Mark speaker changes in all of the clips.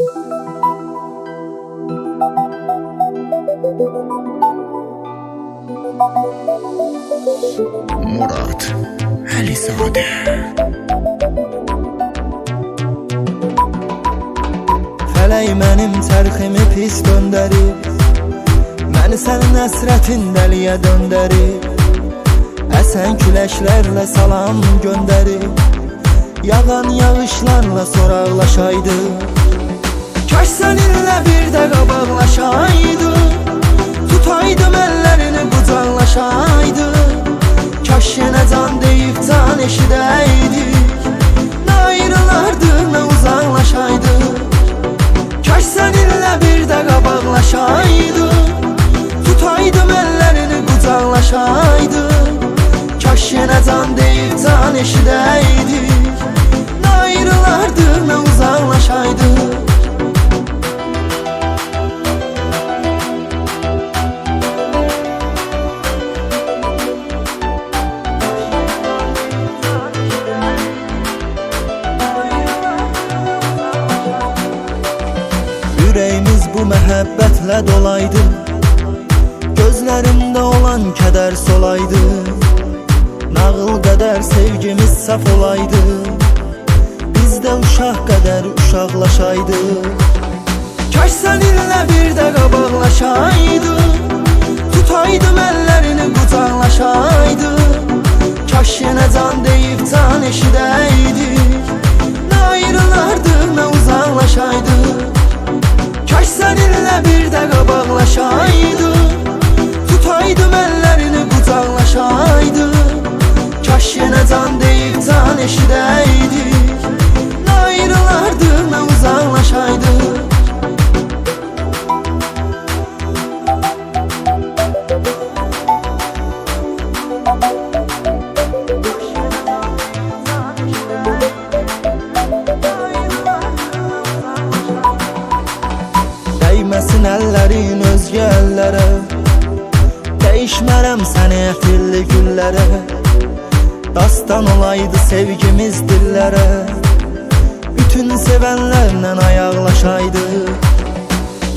Speaker 1: Murat Əlizadə.
Speaker 2: Fələk mənim çərximi pis döndərib, məni sənin əsrətin dəliyə döndərib. Əsən küləklərlə salam göndərib, yağan yağışlarla soraqlaşaydı. Kaş səninlə bir də qabaqlaşaydı, tutaydım əllərini qucaqlaşaydı. Kaş yenə can deyib can eşidəydik, nə ayrılardı nə uzaqlaşaydı. Kaş səninlə bir də qabaqlaşaydı, tutaydım əllərini qucaqlaşaydı. Kaş yenə can deyib can eşidəydik, nə ayrılardı nə uzaqlaşaydı. Ürəyimiz bu məhəbbətlə dolaydı, gözlərimdə olan kədər solaydı. Nağıl qədər sevgimiz saf olaydı, bizdə uşaq qədər uşaqlaşaydı. Kaş səninlə bir də qabaqlaşaydı, tutaydım əllərini qucaqlaşaydı. Kaş yenə can deyib can eşidəydik, nə ayrılardı nə uzaqlaşaydı. Kaş səninlə bir də qabaqlaşaydı, tutaydım əllərini qucaqlaşaydı. Kaş yenə can deyib can eşidəydik, nə ayrılardı nə uzaqlaşaydı. Dəyməsin əllərin özgə əllərə, dəyişmərəm səni ətirli güllərə. Dastan olaydı sevgimiz dillərə, bütün sevənlərlə ayaqlaşaydı.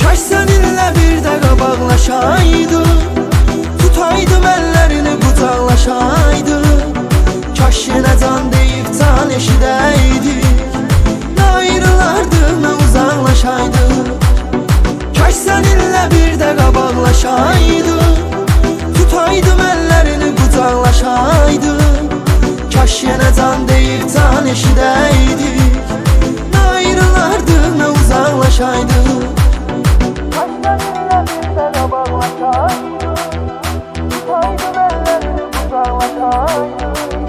Speaker 2: Kaş səninlə bir də qabaqlaşaydı, tutaydım əllərini qucaqlaşaydı. Kaş yenə can deyib can eşidəydik, nə ayrılardı nə uzaqlaşaydı. Kaş səninlə bir də qabaqlaşaydı, tutaydım əllərini qucaqlaşaydı. Kaş yenə can deyib can eşidəydik, nə ayrılardı nə uzaqlaşaydı. Kaş səninlə bir də qabaqlaşaydı, tutaydım əllərini qucaqlaşaydı.